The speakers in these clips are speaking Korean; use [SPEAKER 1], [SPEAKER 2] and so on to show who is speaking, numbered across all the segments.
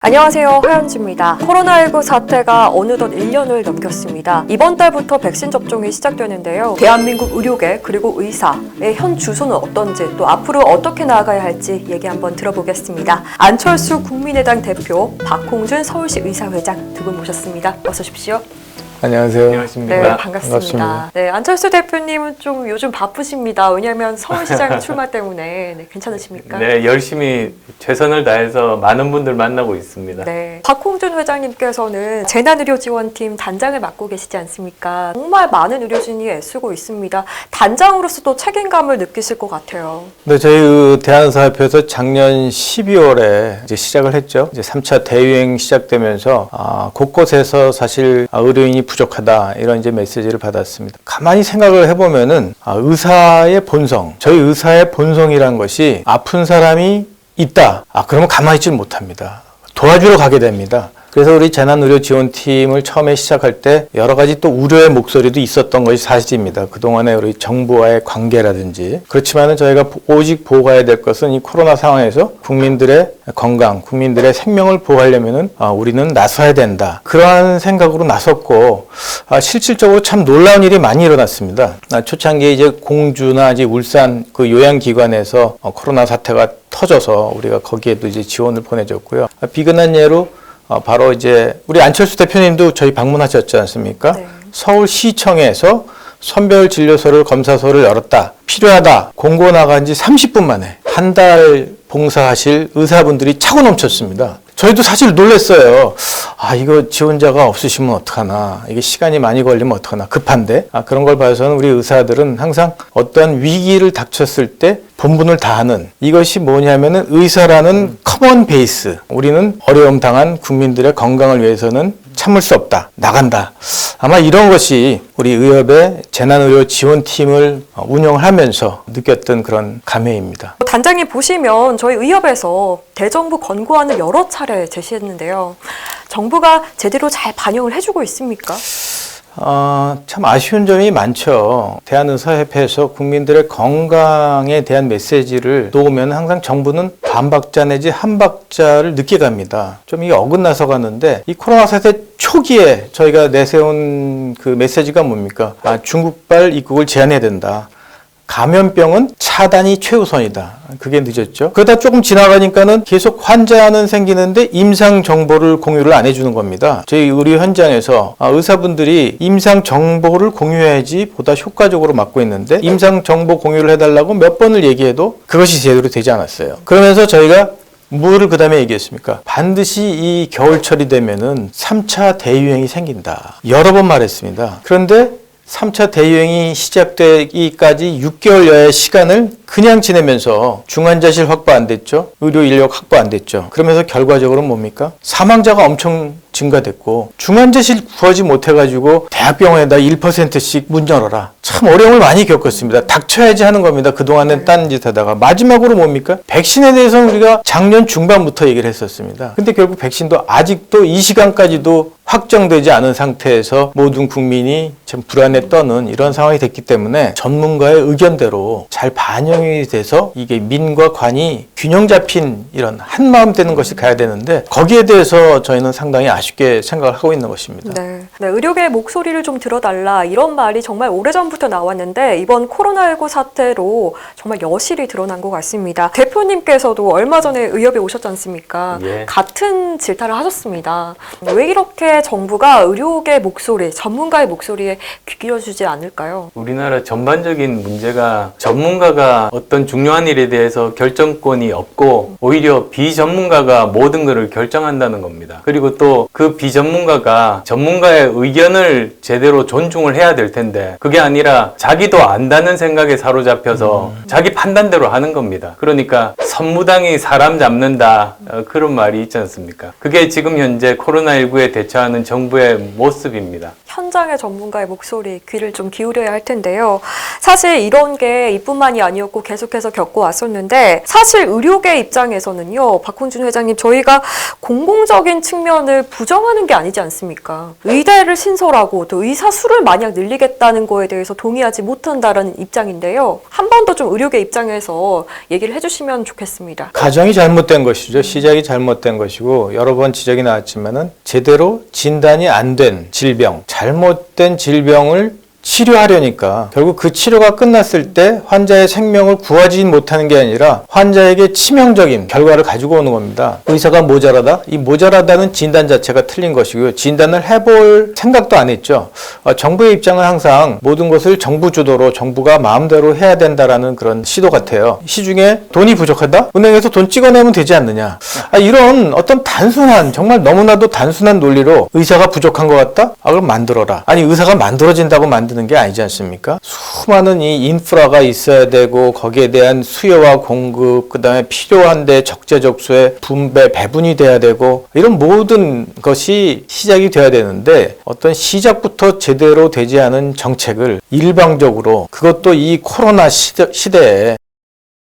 [SPEAKER 1] 안녕하세요, 화연지입니다. 코로나19 사태가 어느덧 1년을 넘겼습니다. 이번 달부터 백신 접종이 시작되는데요. 대한민국 의료계 그리고 의사의 현 주소는 어떤지 또 앞으로 어떻게 나아가야 할지 얘기 한번 들어보겠습니다. 안철수 국민의당 대표, 박홍준 서울시 의사회장 두 분 모셨습니다. 어서 오십시오.
[SPEAKER 2] 안녕하세요.
[SPEAKER 3] 안녕하십니까.
[SPEAKER 1] 네, 반갑습니다. 네, 안철수 대표님은 좀 요즘 바쁘십니다. 왜냐하면 서울시장 출마 때문에. 네, 괜찮으십니까?
[SPEAKER 3] 네, 열심히 최선을 다해서 많은 분들 만나고 있습니다.
[SPEAKER 1] 네, 박홍준 회장님께서는 재난의료지원팀 단장을 맡고 계시지 않습니까? 정말 많은 의료진이 애쓰고 있습니다. 단장으로서도 책임감을 느끼실 것 같아요.
[SPEAKER 2] 네, 저희 대한의사협회에서 작년 12월에 이제 시작을 했죠. 이제 3차 대유행 시작되면서 곳곳에서 사실 의료인이 부족하다 이런 이제 메시지를 받았습니다. 가만히 생각을 해보면은 의사의 본성, 저희 의사의 본성이란 것이 아픈 사람이 있다. 그러면 가만히 있지는 못합니다. 도와주러 가게 됩니다. 그래서 우리 재난의료지원팀을 처음에 시작할 때 여러 가지 또 우려의 목소리도 있었던 것이 사실입니다. 그동안에 우리 정부와의 관계라든지. 그렇지만은 저희가 오직 보호해야 될 것은 이 코로나 상황에서 국민들의 건강, 국민들의 생명을 보호하려면은 우리는 나서야 된다. 그러한 생각으로 나섰고, 실질적으로 참 놀라운 일이 많이 일어났습니다. 초창기에 이제 공주나 이제 울산 그 요양기관에서 코로나 사태가 터져서 우리가 거기에도 이제 지원을 보내줬고요. 비근한 예로 바로 이제 우리 안철수 대표님도 저희 방문하셨지 않습니까? 네. 서울시청에서 선별진료소를 검사소를 열었다. 필요하다. 공고 나간 지 30분 만에 한 달 봉사하실 의사분들이 차고 넘쳤습니다. 저희도 사실 놀랐어요. 이거 지원자가 없으시면 어떡하나. 이게 시간이 많이 걸리면 어떡하나. 급한데. 그런 걸 봐서는 우리 의사들은 항상 어떠한 위기를 닥쳤을 때 본분을 다하는, 이것이 뭐냐면은 의사라는 커먼 베이스. 우리는 어려움 당한 국민들의 건강을 위해서는 참을 수 없다. 나간다. 아마 이런 것이 우리 의협의 재난의료지원팀을 운영하면서 느꼈던 그런 감회입니다.
[SPEAKER 1] 단장님 보시면 저희 의협에서 대정부 권고안을 여러 차례 제시했는데요. 정부가 제대로 잘 반영을 해주고 있습니까?
[SPEAKER 2] 참 아쉬운 점이 많죠. 대한의사협회에서 국민들의 건강에 대한 메시지를 놓으면 항상 정부는 반박자 내지 한박자를 늦게 갑니다. 좀 이게 어긋나서 가는데, 이 코로나 사태 초기에 저희가 내세운 그 메시지가 뭡니까? 중국발 입국을 제한해야 된다. 감염병은 차단이 최우선이다. 그게 늦었죠. 그러다 조금 지나가니까는 계속 환자는 생기는데 임상 정보를 공유를 안 해주는 겁니다. 저희 의료 현장에서 의사분들이 임상 정보를 공유해야지 보다 효과적으로 막고 있는데, 임상 정보 공유를 해달라고 몇 번을 얘기해도 그것이 제대로 되지 않았어요. 그러면서 저희가 뭐를 그 다음에 얘기했습니까? 반드시 이 겨울철이 되면은 3차 대유행이 생긴다. 여러 번 말했습니다. 그런데 3차 대유행이 시작되기까지 6개월여의 시간을 그냥 지내면서 중환자실 확보 안 됐죠. 의료 인력 확보 안 됐죠. 그러면서 결과적으로 뭡니까? 사망자가 엄청 증가됐고, 중환자실 구하지 못해가지고 대학병원에다 1%씩 문 열어라. 참 어려움을 많이 겪었습니다. 닥쳐야지 하는 겁니다. 그동안은 딴 짓 하다가. 마지막으로 뭡니까? 백신에 대해서는 우리가 작년 중반부터 얘기를 했었습니다. 근데 결국 백신도 아직도 이 시간까지도 확정되지 않은 상태에서 모든 국민이 참 불안에 떠는 이런 상황이 됐기 때문에 전문가의 의견대로 잘 반영이 돼서 이게 민과 관이 균형 잡힌 이런 한마음 되는 것이 가야 되는데, 거기에 대해서 저희는 상당히 아쉽게 생각을 하고 있는 것입니다.
[SPEAKER 1] 네, 의료계의 목소리를 좀 들어달라, 이런 말이 정말 오래전부터 나왔는데 이번 코로나19 사태로 정말 여실히 드러난 것 같습니다. 대표님께서도 얼마 전에 의협에 오셨지 않습니까?
[SPEAKER 3] 예.
[SPEAKER 1] 같은 질타를 하셨습니다. 왜 이렇게 정부가 의료계 목소리, 전문가의 목소리에 귀 기울여주지 않을까요?
[SPEAKER 3] 우리나라 전반적인 문제가 전문가가 어떤 중요한 일에 대해서 결정권이 없고 오히려 비전문가가 모든 것을 결정한다는 겁니다. 그리고 또 그 비전문가가 전문가의 의견을 제대로 존중을 해야 될 텐데, 그게 아니라 자기도 안다는 생각에 사로잡혀서 자기 판단대로 하는 겁니다. 그러니까 선무당이 사람 잡는다, 그런 말이 있지 않습니까? 그게 지금 현재 코로나19에 대처하는 정부의 모습입니다.
[SPEAKER 1] 현장의 전문가의 목소리, 귀를 좀 기울여야 할 텐데요. 사실 이런 게 이뿐만이 아니었고 겪고 계속해서 겪어왔었는데 사실 의료계 입장에서는요, 박홍준 회장님, 저희가 공공적인 측면을 부정하는 게 아니지 않습니까? 의대를 신설하고 또 의사 수를 만약 늘리겠다는 거에 대해서 동의하지 못한다라는 입장인데요. 한 번 더 좀 의료계 입장에서 얘기를 해주시면 좋겠습니다.
[SPEAKER 2] 가정이 잘못된 것이죠. 시작이 잘못된 것이고 여러 번 지적이 나왔지만은 제대로 진단이 안 된 질병, 잘못된 질병을 치료하려니까 결국 그 치료가 끝났을 때 환자의 생명을 구하지 못하는 게 아니라 환자에게 치명적인 결과를 가지고 오는 겁니다. 의사가 모자라다? 이 모자라다는 진단 자체가 틀린 것이고요. 진단을 해볼 생각도 안 했죠. 정부의 입장은 항상 모든 것을 정부 주도로 정부가 마음대로 해야 된다라는 그런 시도 같아요. 시중에 돈이 부족하다? 은행에서 돈 찍어내면 되지 않느냐. 이런 어떤 단순한, 정말 너무나도 단순한 논리로 의사가 부족한 것 같다? 그럼 만들어라. 아니, 의사가 만들어진다고 만드는 게 아니지 않습니까? 수많은 이 인프라가 있어야 되고 거기에 대한 수요와 공급, 그다음에 필요한데 적재적소에 분배, 배분이 돼야 되고 이런 모든 것이 시작이 돼야 되는데 어떤 시작부터 제대로 되지 않은 정책을 일방적으로, 그것도 이 코로나 시대에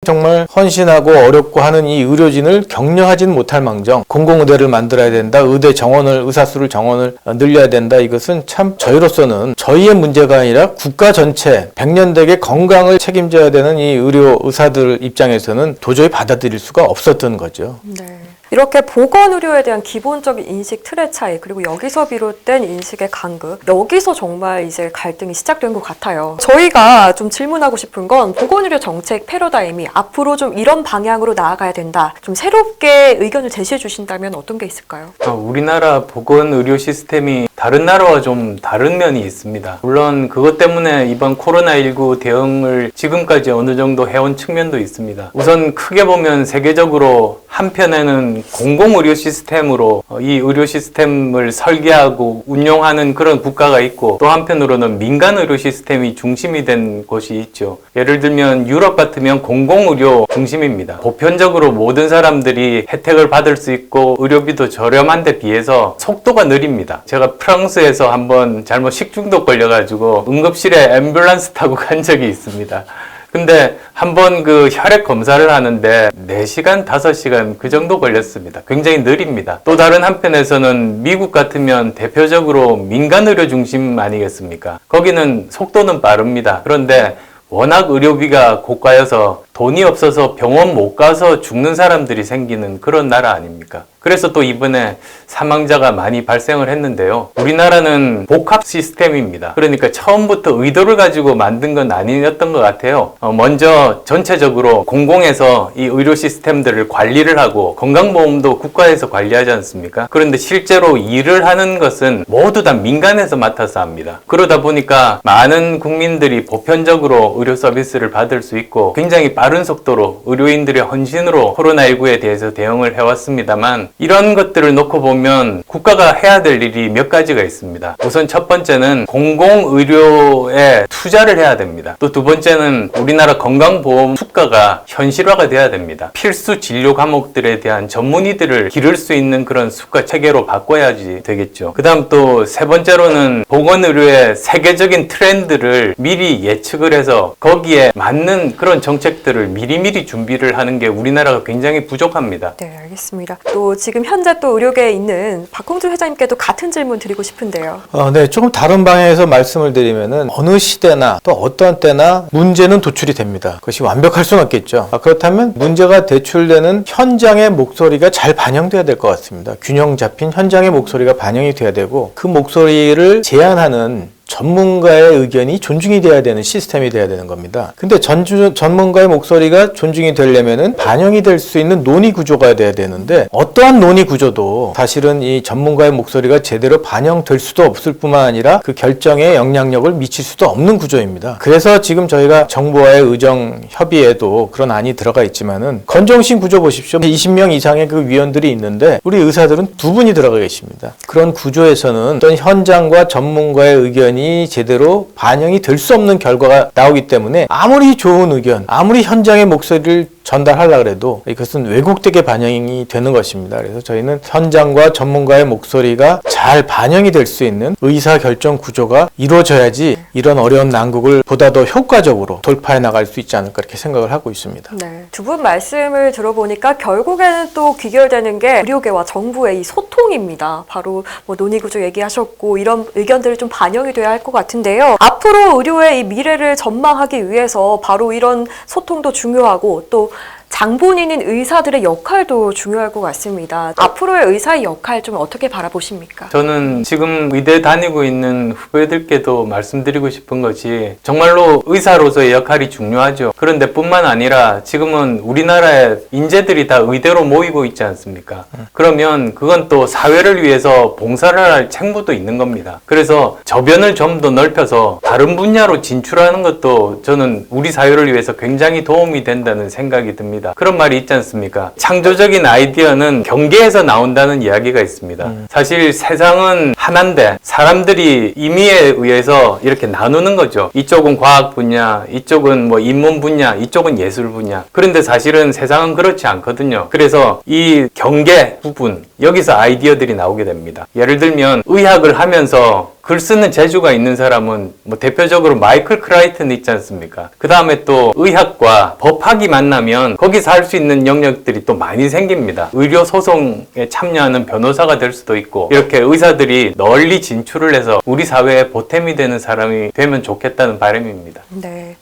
[SPEAKER 2] 정말 헌신하고 어렵고 하는 이 의료진을 격려하진 못할 망정 공공의대를 만들어야 된다, 의사 수를 정원을 늘려야 된다. 이것은 참 저희로서는 저희의 문제가 아니라 국가 전체 100년대의 건강을 책임져야 되는 이 의사들 입장에서는 도저히 받아들일 수가 없었던 거죠.
[SPEAKER 1] 네. 이렇게 보건의료에 대한 기본적인 인식 틀의 차이, 그리고 여기서 비롯된 인식의 간극, 여기서 정말 이제 갈등이 시작된 것 같아요. 저희가 좀 질문하고 싶은 건 보건의료 정책 패러다임이 앞으로 좀 이런 방향으로 나아가야 된다, 좀 새롭게 의견을 제시해 주신다면 어떤 게 있을까요?
[SPEAKER 3] 우리나라 보건의료 시스템이 다른 나라와 좀 다른 면이 있습니다. 물론 그것 때문에 이번 코로나19 대응을 지금까지 어느 정도 해온 측면도 있습니다. 우선 크게 보면 세계적으로 한편에는 공공의료 시스템으로 이 의료 시스템을 설계하고 운용하는 그런 국가가 있고, 또 한편으로는 민간 의료 시스템이 중심이 된 곳이 있죠. 예를 들면 유럽 같으면 공공의료 중심입니다. 보편적으로 모든 사람들이 혜택을 받을 수 있고 의료비도 저렴한 데 비해서 속도가 느립니다. 제가 프랑스에서 한번 잘못 식중독 걸려가지고 응급실에 앰뷸런스 타고 간 적이 있습니다. 근데 한번 그 혈액 검사를 하는데 4시간, 5시간 그 정도 걸렸습니다. 굉장히 느립니다. 또 다른 한편에서는 미국 같으면 대표적으로 민간 의료 중심 아니겠습니까? 거기는 속도는 빠릅니다. 그런데 워낙 의료비가 고가여서 돈이 없어서 병원 못 가서 죽는 사람들이 생기는 그런 나라 아닙니까? 그래서 또 이번에 사망자가 많이 발생을 했는데요. 우리나라는 복합 시스템입니다. 그러니까 처음부터 의도를 가지고 만든 건 아니었던 것 같아요. 먼저 전체적으로 공공에서 이 의료 시스템들을 관리를 하고 건강보험도 국가에서 관리하지 않습니까? 그런데 실제로 일을 하는 것은 모두 다 민간에서 맡아서 합니다. 그러다 보니까 많은 국민들이 보편적으로 의료 서비스를 받을 수 있고 굉장히 빠른 속도로 의료인들의 헌신으로 코로나19에 대해서 대응을 해왔습니다만, 이런 것들을 놓고 보면 국가가 해야 될 일이 몇 가지가 있습니다. 우선 첫 번째는 공공의료에 투자를 해야 됩니다. 또 두 번째는 우리나라 건강보험 수가가 현실화가 돼야 됩니다. 필수 진료 과목들에 대한 전문의들을 기를 수 있는 그런 수가 체계로 바꿔야지 되겠죠. 그 다음 또 세 번째로는 보건의료의 세계적인 트렌드를 미리 예측을 해서 거기에 맞는 그런 정책들을 미리미리 준비를 하는 게 우리나라가 굉장히 부족합니다.
[SPEAKER 1] 네, 알겠습니다. 또 지금 현재 또 의료계에 있는 박홍준 회장님께도 같은 질문 드리고 싶은데요.
[SPEAKER 2] 네, 조금 다른 방향에서 말씀을 드리면은 어느 시대나 또 어떤 때나 문제는 도출이 됩니다. 그것이 완벽할 수는 없겠죠. 그렇다면 문제가 대출되는 현장의 목소리가 잘 반영돼야 될 것 같습니다. 균형 잡힌 현장의 목소리가 반영이 돼야 되고, 그 목소리를 제안하는 전문가의 의견이 존중이 돼야 되는 시스템이 돼야 되는 겁니다. 근데 전문가의 목소리가 존중이 되려면은 반영이 될 수 있는 논의 구조가 돼야 되는데, 어떠한 논의 구조도 사실은 이 전문가의 목소리가 제대로 반영될 수도 없을 뿐만 아니라 그 결정에 영향력을 미칠 수도 없는 구조입니다. 그래서 지금 저희가 정부와의 의정 협의에도 그런 안이 들어가 있지만은, 건정심 구조 보십시오. 20명 이상의 그 위원들이 있는데 우리 의사들은 2분이 들어가 계십니다. 그런 구조에서는 어떤 현장과 전문가의 의견이 의견이 제대로 반영이 될 수 없는 결과가 나오기 때문에 아무리 좋은 의견, 아무리 현장의 목소리를 전달하려고 해도 이것은 왜곡되게 반영이 되는 것입니다. 그래서 저희는 현장과 전문가의 목소리가 잘 반영이 될 수 있는 의사결정 구조가 이루어져야지 이런 어려운 난국을 보다 더 효과적으로 돌파해 나갈 수 있지 않을까 이렇게 생각을 하고 있습니다.
[SPEAKER 1] 네, 두 분 말씀을 들어보니까 결국에는 또 귀결되는 게 의료계와 정부의 이 소통입니다. 바로 뭐 논의구조 얘기하셨고 이런 의견들이 좀 반영이 돼야 할 것 같은데요. 앞으로 의료의 이 미래를 전망하기 위해서 바로 이런 소통도 중요하고 또 장본인인 의사들의 역할도 중요할 것 같습니다. 앞으로의 의사의 역할 좀 어떻게 바라보십니까?
[SPEAKER 3] 저는 지금 의대 다니고 있는 후배들께도 말씀드리고 싶은 것이 정말로 의사로서의 역할이 중요하죠. 그런데 뿐만 아니라 지금은 우리나라에 인재들이 다 의대로 모이고 있지 않습니까? 그러면 그건 또 사회를 위해서 봉사를 할 책무도 있는 겁니다. 그래서 저변을 좀 더 넓혀서 다른 분야로 진출하는 것도 저는 우리 사회를 위해서 굉장히 도움이 된다는 생각이 듭니다. 그런 말이 있지 않습니까? 창조적인 아이디어는 경계에서 나온다는 이야기가 있습니다. 사실 세상은 하나인데 사람들이 임의에 의해서 이렇게 나누는 거죠. 이쪽은 과학 분야, 이쪽은 뭐 인문 분야, 이쪽은 예술 분야. 그런데 사실은 세상은 그렇지 않거든요. 그래서 이 경계 부분, 여기서 아이디어들이 나오게 됩니다. 예를 들면 의학을 하면서 글 쓰는 재주가 있는 사람은 뭐 대표적으로 마이클 크라이튼 있지 않습니까? 그 다음에 또 의학과 법학이 만나면 거기서 할 수 있는 영역들이 또 많이 생깁니다. 의료 소송에 참여하는 변호사가 될 수도 있고 이렇게 의사들이 널리 진출을 해서 우리 사회에 보탬이 되는 사람이 되면 좋겠다는 바람입니다.
[SPEAKER 1] 네,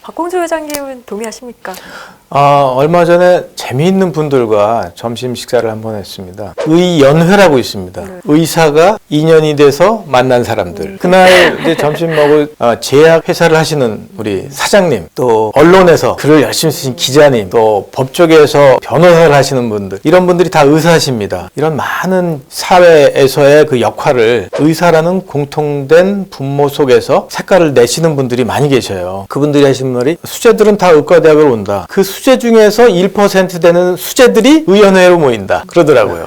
[SPEAKER 1] 박공주 회장님은 동의하십니까?
[SPEAKER 2] 얼마 전에 재미있는 분들과 점심 식사를 한번 했습니다. 의연회라고 있습니다.
[SPEAKER 1] 네.
[SPEAKER 2] 의사가 인연이 돼서 만난 사람들. 그날 이제 점심 먹을 제약 회사를 하시는 우리 사장님, 또 언론에서 글을 열심히 쓰신 기자님, 또 법조계에서 변호사를 하시는 분들, 이런 분들이 다 의사십니다. 이런 많은 사회에서의 그 역할을 의사라는 공통된 분모 속에서 색깔을 내시는 분들이 많이 계셔요. 그분들이 하시는 말이 수재들은 다 의과대학을 온다. 그 수재 중에서 1% 되는 수재들이 의연회로 모인다. 그러더라고요.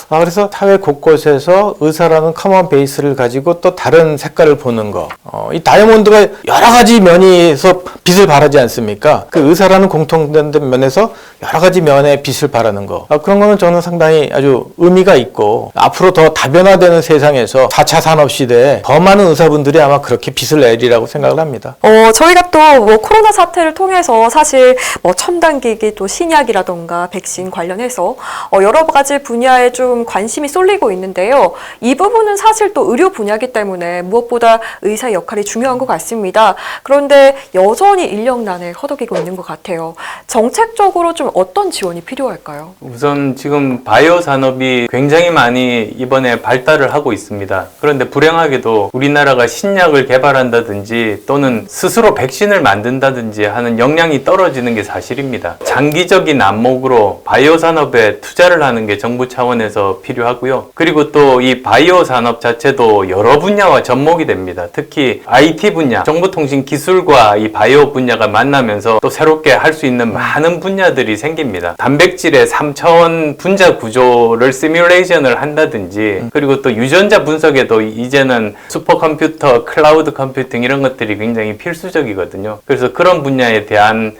[SPEAKER 2] 그래서 사회 곳곳에서 의사라는 커먼 베이스를 가지고 또 다른 색깔을 보는 거. 이 다이아몬드가 여러 가지 면에서 빛을 발하지 않습니까? 그 의사라는 공통된 면에서 여러 가지 면에 빛을 발하는 거. 그런 거는 저는 상당히 아주 의미가 있고 앞으로 더 다변화되는 세상에서 4차 산업시대에 더 많은 의사분들이 아마 그렇게 빛을 내리라고 생각을 합니다.
[SPEAKER 1] 저희가 또 뭐 코로나 사태를 통해서 사실 뭐 첨단기기 또 신약이라던가 백신 관련해서 여러 가지 분야에 좀 관심이 쏠리고 있는데요. 이 부분은 사실 또 의료 분야이기 때문에 무엇보다 의사의 역할이 중요한 것 같습니다. 그런데 여전히 인력난에 허덕이고 있는 것 같아요. 정책적으로 좀 어떤 지원이 필요할까요?
[SPEAKER 3] 우선 지금 바이오 산업이 굉장히 많이 이번에 발달을 하고 있습니다. 그런데 불행하게도 우리나라가 신약을 개발한다든지 또는 스스로 백신을 만든다든지 하는 역량이 떨어지는 게 사실입니다. 장기적인 안목으로 바이오 산업에 투자를 하는 게 정부 차원에서 필요하고요. 그리고 또 이 바이오 산업 자체도 여러 분야와 접목이 됩니다. 특히 IT 분야, 정보통신기술과 이 바이오 분야가 만나면서 또 새롭게 할 수 있는 많은 분야들이 생깁니다. 단백질의 3차원 분자 구조를 시뮬레이션을 한다든지 그리고 또 유전자 분석에도 이제는 슈퍼컴퓨터, 클라우드 컴퓨팅 이런 것들이 굉장히 필수적이거든요. 그래서 그런 분야에 대한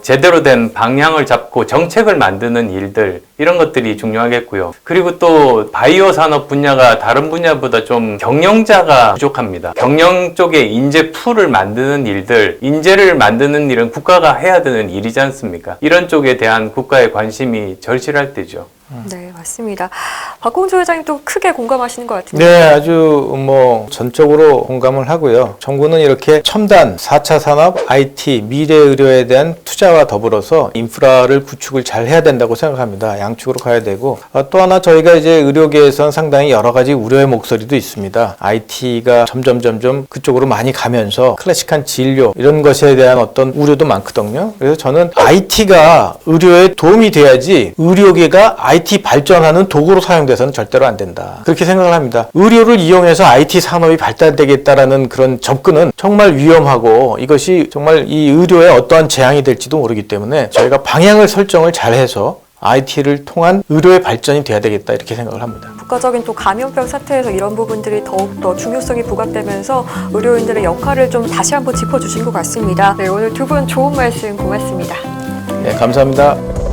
[SPEAKER 3] 제대로 된 방향을 잡고 정책을 만드는 일들 이런 것들이 중요하겠고요. 그리고 또 바이오 산업 분야가 다른 분야보다 좀 경영자가 부족합니다. 경영 쪽에 인재 풀을 만드는 일들, 인재를 만드는 일은 국가가 해야 되는 일이지 않습니까? 이런 쪽에 대한 국가의 관심이 절실할 때죠.
[SPEAKER 1] 네, 맞습니다. 박공주 회장님도 크게 공감하시는 것 같은데.
[SPEAKER 2] 네, 아주 전적으로 공감을 하고요. 정부는 이렇게 첨단 4차 산업, IT, 미래 의료에 대한 투자와 더불어서 인프라를 구축을 잘 해야 된다고 생각합니다. 양축으로 가야 되고 또 하나 저희가 이제 의료계에서는 상당히 여러 가지 우려의 목소리도 있습니다. IT가 점점 그쪽으로 많이 가면서 클래식한 진료 이런 것에 대한 어떤 우려도 많거든요. 그래서 저는 IT가 의료에 도움이 돼야지 의료계가 IT 발전하는 도구로 사용돼서는 절대로 안 된다. 그렇게 생각을 합니다. 의료를 이용해서 IT 산업이 발달되겠다라는 그런 접근은 정말 위험하고 이것이 정말 이 의료에 어떠한 재앙이 될지도 모르기 때문에 저희가 방향을 설정을 잘해서 IT를 통한 의료의 발전이 돼야 되겠다 이렇게 생각을 합니다.
[SPEAKER 1] 국가적인 또 감염병 사태에서 이런 부분들이 더욱더 중요성이 부각되면서 의료인들의 역할을 좀 다시 한번 짚어주신 것 같습니다. 네, 오늘 두 분 좋은 말씀 고맙습니다.
[SPEAKER 2] 네, 감사합니다.